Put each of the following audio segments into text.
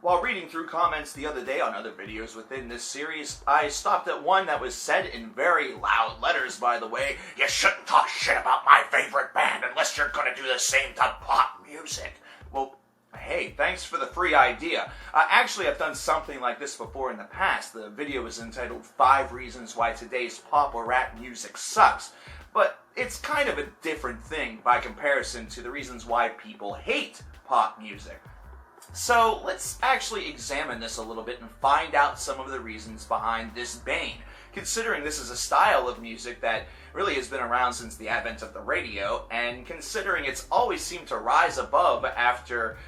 While reading through comments the other day on other videos within this series, I stopped at one that was said in very loud letters, by the way. You shouldn't talk shit about my favorite band unless you're gonna do the same to pop music. Well, hey, thanks for the free idea. Actually, I've done something like this before in the past. The video was entitled 5 Reasons Why Today's Pop or Rap Music Sucks. But it's kind of a different thing by comparison to the reasons why people hate pop music. So let's actually examine this a little bit and find out some of the reasons behind this bane. Considering this is a style of music that really has been around since the advent of the radio, and considering it's always seemed to rise above after,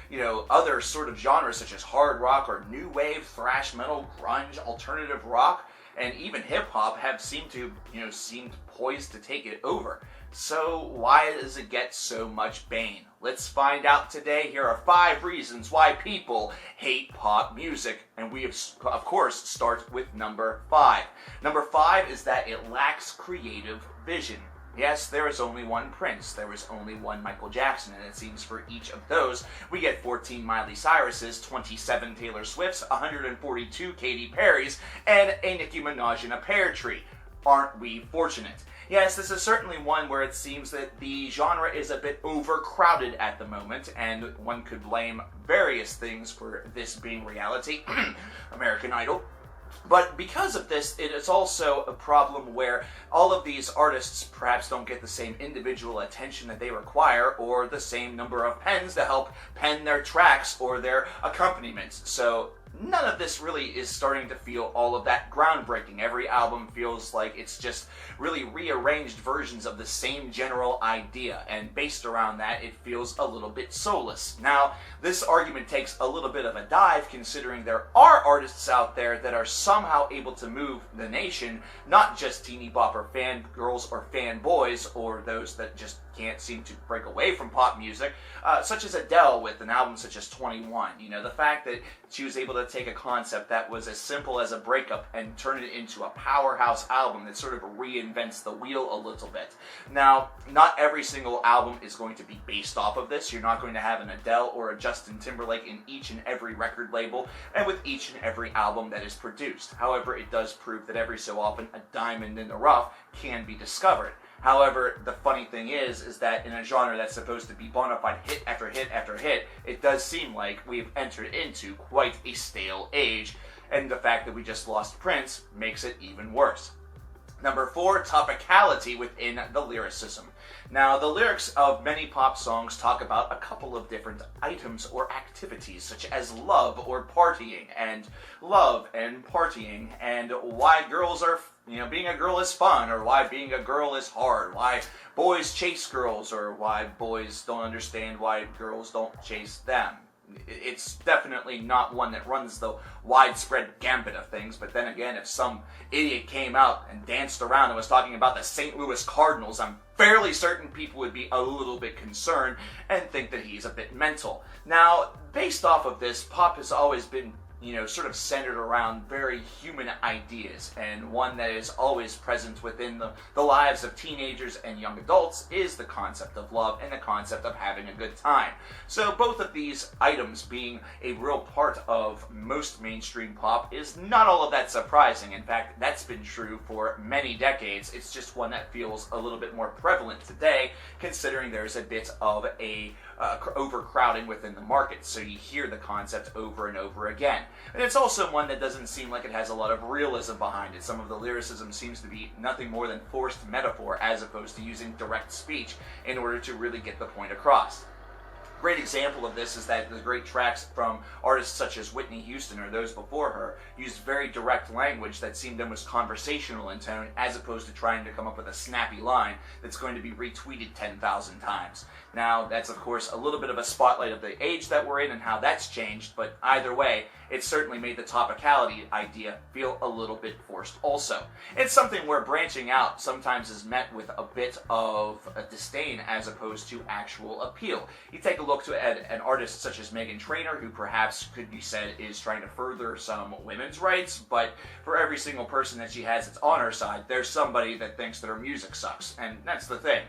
other sort of genres such as hard rock or new wave, thrash metal, grunge, alternative rock, and even hip-hop have seemed poised to take it over. So why does it get so much bane? Let's find out today. Here are 5 reasons why people hate pop music. And we, of course, start with number 5. Number 5 is that it lacks creative vision. Yes, there is only one Prince, there is only one Michael Jackson, and it seems for each of those, we get 14 Miley Cyruses, 27 Taylor Swifts, 142 Katy Perrys, and a Nicki Minaj in a pear tree. Aren't we fortunate? Yes, this is certainly one where it seems that the genre is a bit overcrowded at the moment, and one could blame various things for this being reality. American Idol. But because of this, it is also a problem where all of these artists perhaps don't get the same individual attention that they require, or the same number of pens to help pen their tracks or their accompaniments. So none of this really is starting to feel all of that groundbreaking. Every album feels like it's just really rearranged versions of the same general idea, and based around that, it feels a little bit soulless. Now, this argument takes a little bit of a dive, considering there are artists out there that are somehow able to move the nation, not just teeny bopper fangirls or fanboys, or those that just can't seem to break away from pop music, such as Adele with an album such as 21. The fact that she was able to take a concept that was as simple as a breakup and turn it into a powerhouse album that sort of reinvents the wheel a little bit. Now, not every single album is going to be based off of this. You're not going to have an Adele or a Justin Timberlake in each and every record label and with each and every album that is produced. However, it does prove that every so often a diamond in the rough can be discovered. However, the funny thing is that in a genre that's supposed to be bona fide hit after hit after hit, it does seem like we've entered into quite a stale age, and the fact that we just lost Prince makes it even worse. Number 4, topicality within the lyricism. Now, the lyrics of many pop songs talk about a couple of different items or activities, such as love or partying, and love and partying, and why girls are, being a girl is fun, or why being a girl is hard, why boys chase girls, or why boys don't understand why girls don't chase them. It's definitely not one that runs the widespread gambit of things, but then again, if some idiot came out and danced around and was talking about the St. Louis Cardinals, I'm fairly certain people would be a little bit concerned and think that he's a bit mental. Now, based off of this, pop has always been sort of centered around very human ideas, and one that is always present within the lives of teenagers and young adults is the concept of love and the concept of having a good time. So both of these items being a real part of most mainstream pop is not all of that surprising. In fact, that's been true for many decades. It's just one that feels a little bit more prevalent today, considering there's a bit of a overcrowding within the market, so you hear the concept over and over again. And it's also one that doesn't seem like it has a lot of realism behind it. Some of the lyricism seems to be nothing more than forced metaphor, as opposed to using direct speech in order to really get the point across. Great example of this is that the great tracks from artists such as Whitney Houston or those before her used very direct language that seemed almost conversational in tone, as opposed to trying to come up with a snappy line that's going to be retweeted 10,000 times. Now, that's of course a little bit of a spotlight of the age that we're in and how that's changed, but either way, it certainly made the topicality idea feel a little bit forced also. It's something where branching out sometimes is met with a bit of a disdain as opposed to actual appeal. You take a look at an artist such as Meghan Trainor, who perhaps could be said is trying to further some women's rights, but for every single person that she has that's on her side, there's somebody that thinks that her music sucks, and that's the thing.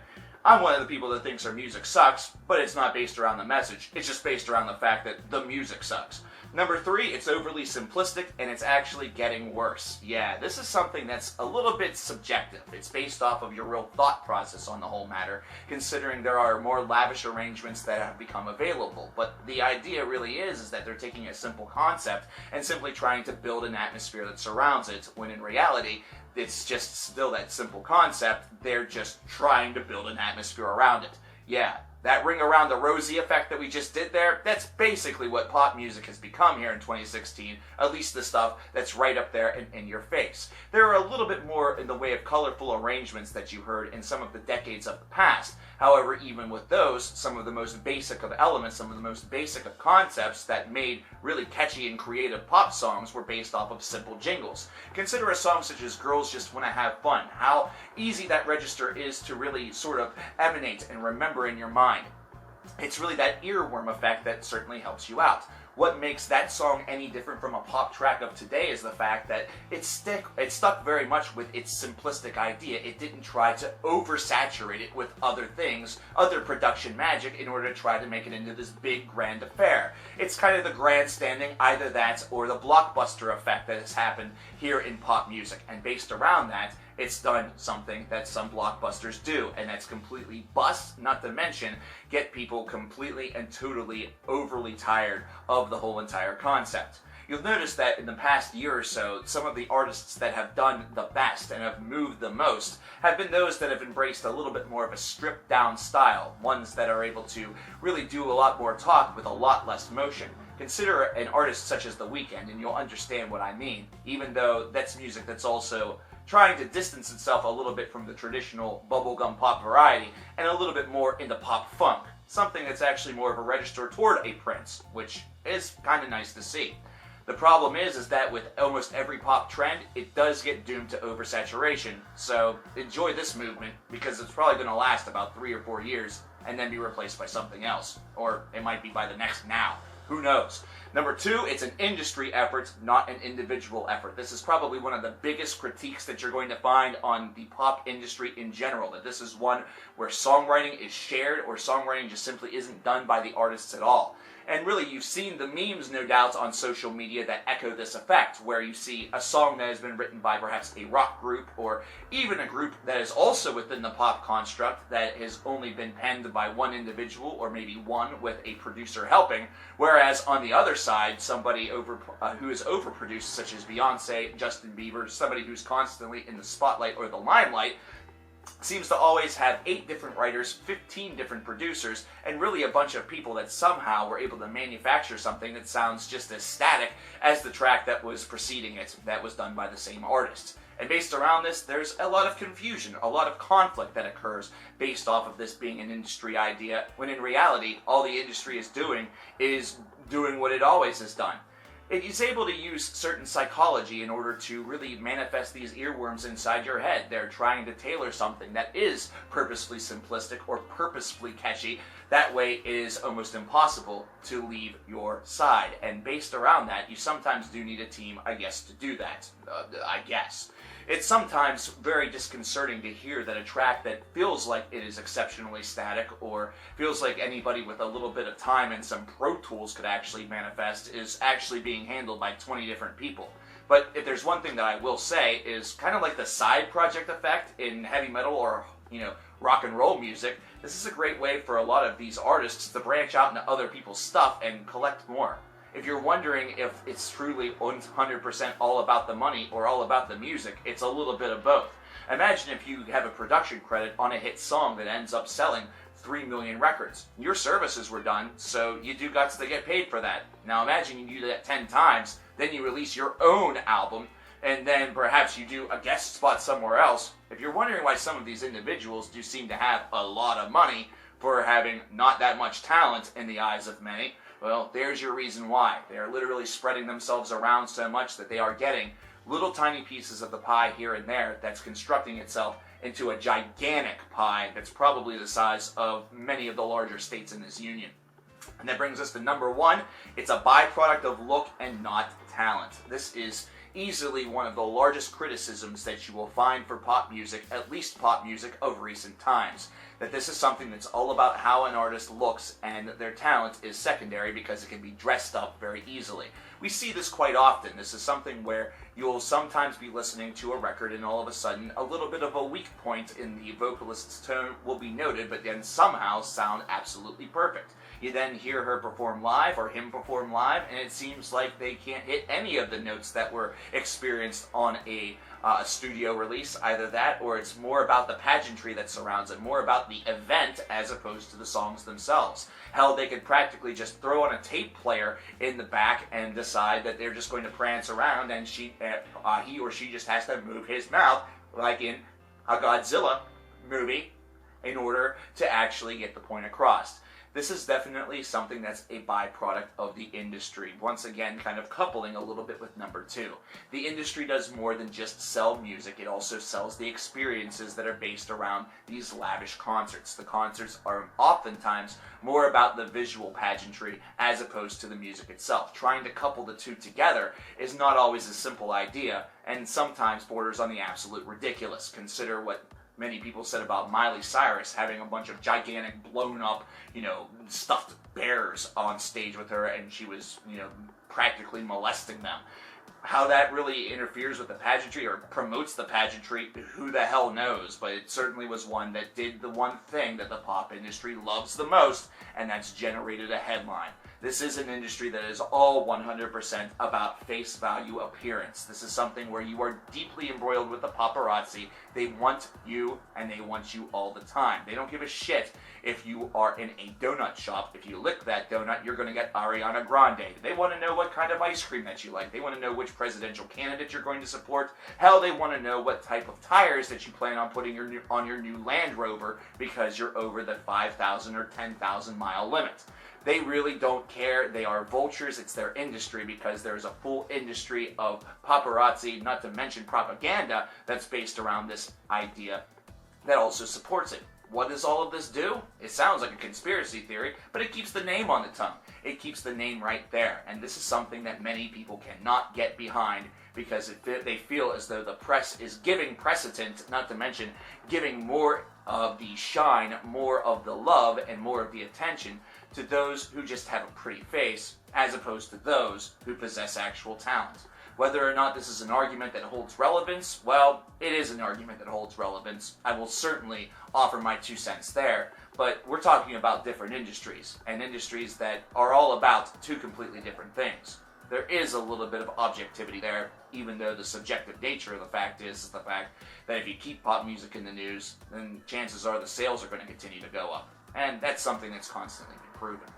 I'm one of the people that thinks her music sucks, but it's not based around the message. It's just based around the fact that the music sucks. Number 3, it's overly simplistic and it's actually getting worse. Yeah, this is something that's a little bit subjective. It's based off of your real thought process on the whole matter, considering there are more lavish arrangements that have become available. But the idea really is that they're taking a simple concept and simply trying to build an atmosphere that surrounds it, when in reality, it's just still that simple concept. They're just trying to build an atmosphere around it. Yeah, that ring around the rosy effect that we just did there, that's basically what pop music has become here in 2016, at least the stuff that's right up there and in your face. There are a little bit more in the way of colorful arrangements that you heard in some of the decades of the past. However, even with those, some of the most basic of elements, some of the most basic of concepts that made really catchy and creative pop songs were based off of simple jingles. Consider a song such as Girls Just Wanna Have Fun, how easy that register is to really sort of emanate and remember in your mind. It's really that earworm effect that certainly helps you out. What makes that song any different from a pop track of today is the fact that it stuck very much with its simplistic idea. It didn't try to oversaturate it with other things, other production magic, in order to try to make it into this big grand affair. It's kind of the grandstanding, either that or the blockbuster effect that has happened here in pop music. And based around that, it's done something that some blockbusters do, and that's completely bust, not to mention get people completely and totally overly tired of the whole entire concept. You'll notice that in the past year or so, some of the artists that have done the best and have moved the most have been those that have embraced a little bit more of a stripped down style, ones that are able to really do a lot more talk with a lot less motion. Consider an artist such as The Weeknd, and you'll understand what I mean, even though that's music that's also trying to distance itself a little bit from the traditional bubblegum pop variety and a little bit more into pop funk, something that's actually more of a register toward a Prince, which is kind of nice to see. The problem is that with almost every pop trend, it does get doomed to oversaturation, so enjoy this movement because it's probably going to last about 3 or 4 years and then be replaced by something else, or it might be by the next now. Who knows? Number 2, it's an industry effort, not an individual effort. This is probably one of the biggest critiques that you're going to find on the pop industry in general, that this is one where songwriting is shared or songwriting just simply isn't done by the artists at all. And really, you've seen the memes, no doubt, on social media that echo this effect, where you see a song that has been written by perhaps a rock group, or even a group that is also within the pop construct that has only been penned by one individual, or maybe one with a producer helping, whereas on the other side, somebody who is overproduced, such as Beyonce, Justin Bieber, somebody who's constantly in the spotlight or the limelight, seems to always have 8 different writers, 15 different producers, and really a bunch of people that somehow were able to manufacture something that sounds just as static as the track that was preceding it, that was done by the same artist. And based around this, there's a lot of confusion, a lot of conflict that occurs based off of this being an industry idea, when in reality, all the industry is doing what it always has done. It is able to use certain psychology in order to really manifest these earworms inside your head. They're trying to tailor something that is purposefully simplistic or purposefully catchy. That way it is almost impossible to leave your side. And based around that, you sometimes do need a team, I guess, to do that. It's sometimes very disconcerting to hear that a track that feels like it is exceptionally static, or feels like anybody with a little bit of time and some Pro Tools could actually manifest, is actually being handled by 20 different people. But if there's one thing that I will say is kind of like the side project effect in heavy metal or, rock and roll music, this is a great way for a lot of these artists to branch out into other people's stuff and collect more. If you're wondering if it's truly 100% all about the money or all about the music, it's a little bit of both. Imagine if you have a production credit on a hit song that ends up selling 3 million records. Your services were done, so you do got to get paid for that. Now imagine you do that 10 times, then you release your own album, and then perhaps you do a guest spot somewhere else. If you're wondering why some of these individuals do seem to have a lot of money for having not that much talent in the eyes of many, well, there's your reason why. They are literally spreading themselves around so much that they are getting little tiny pieces of the pie here and there that's constructing itself into a gigantic pie that's probably the size of many of the larger states in this union. And that brings us to number 1. It's a byproduct of look and not talent. This is easily one of the largest criticisms that you will find for pop music, at least pop music of recent times. That this is something that's all about how an artist looks, and their talent is secondary because it can be dressed up very easily. We see this quite often. This is something where you'll sometimes be listening to a record and all of a sudden a little bit of a weak point in the vocalist's tone will be noted, but then somehow sound absolutely perfect. You then hear her perform live or him perform live, and it seems like they can't hit any of the notes that were experienced on a studio release. Either that, or it's more about the pageantry that surrounds it, more about the event as opposed to the songs themselves. Hell, they could practically just throw on a tape player in the back and decide that they're just going to prance around, and he or she just has to move his mouth, like in a Godzilla movie, in order to actually get the point across. This is definitely something that's a byproduct of the industry. Once again, kind of coupling a little bit with number 2. The industry does more than just sell music. It also sells the experiences that are based around these lavish concerts. The concerts are oftentimes more about the visual pageantry as opposed to the music itself. Trying to couple the two together is not always a simple idea, and sometimes borders on the absolute ridiculous. Consider what many people said about Miley Cyrus having a bunch of gigantic, blown up, stuffed bears on stage with her, and she was, practically molesting them. How that really interferes with the pageantry or promotes the pageantry, who the hell knows, but it certainly was one that did the one thing that the pop industry loves the most, and that's generated a headline. This is an industry that is all 100% about face value appearance. This is something where you are deeply embroiled with the paparazzi. They want you, and they want you all the time. They don't give a shit if you are in a donut shop. If you lick that donut, you're going to get Ariana Grande. They want to know what kind of ice cream that you like. They want to know which presidential candidate you're going to support. Hell, they want to know what type of tires that you plan on putting on your new Land Rover because you're over the 5,000 or 10,000 mile limit. They really don't care. They are vultures. It's their industry because there's a full industry of paparazzi, not to mention propaganda, that's based around this idea that also supports it. What does all of this do? It sounds like a conspiracy theory, but it keeps the name on the tongue. It keeps the name right there. And this is something that many people cannot get behind because they feel as though the press is giving precedent, not to mention giving more of the shine, more of the love, and more of the attention to those who just have a pretty face, as opposed to those who possess actual talent. Whether or not this is an argument that holds relevance, well, it is an argument that holds relevance. I will certainly offer my 2 cents there, but we're talking about different industries, and industries that are all about 2 completely different things. There is a little bit of objectivity there, even though the subjective nature of the fact is the fact that if you keep pop music in the news, then chances are the sales are going to continue to go up. And that's something that's constantly been proven.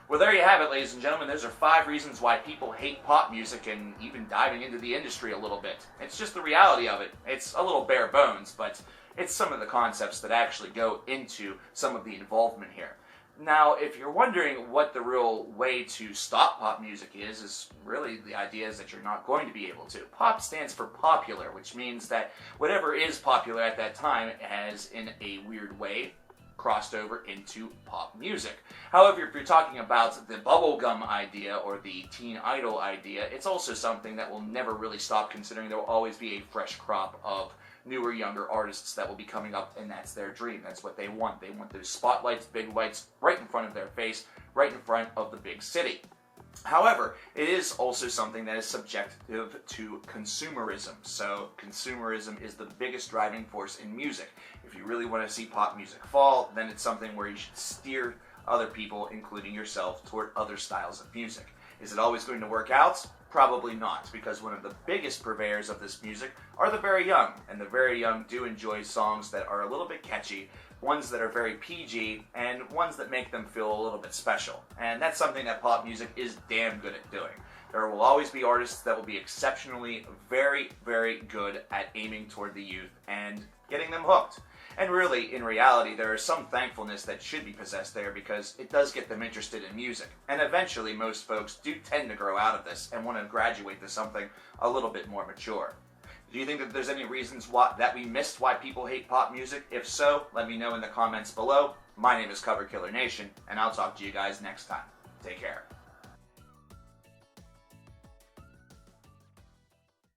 Well, there you have it, ladies and gentlemen. Those are 5 reasons why people hate pop music and even diving into the industry a little bit. It's just the reality of it. It's a little bare bones, but it's some of the concepts that actually go into some of the involvement here. Now, if you're wondering what the real way to stop pop music is really the idea is that you're not going to be able to. Pop stands for popular, which means that whatever is popular at that time has, in a weird way, crossed over into pop music. However, if you're talking about the bubblegum idea or the teen idol idea, it's also something that will never really stop, considering there will always be a fresh crop of newer, younger artists that will be coming up, and that's their dream. That's what they want. They want those spotlights, big lights, right in front of their face, right in front of the big city. However, it is also something that is subjective to consumerism. So consumerism is the biggest driving force in music. If you really want to see pop music fall, then it's something where you should steer other people, including yourself, toward other styles of music. Is it always going to work out? Probably not, because one of the biggest purveyors of this music are the very young, and the very young do enjoy songs that are a little bit catchy, ones that are very PG, and ones that make them feel a little bit special. And that's something that pop music is damn good at doing. There will always be artists that will be exceptionally very, very good at aiming toward the youth and getting them hooked. And really, in reality, there is some thankfulness that should be possessed there because it does get them interested in music. And eventually, most folks do tend to grow out of this and want to graduate to something a little bit more mature. Do you think that there's any reasons that we missed why people hate pop music? If so, let me know in the comments below. My name is CoverKillerNation, and I'll talk to you guys next time. Take care.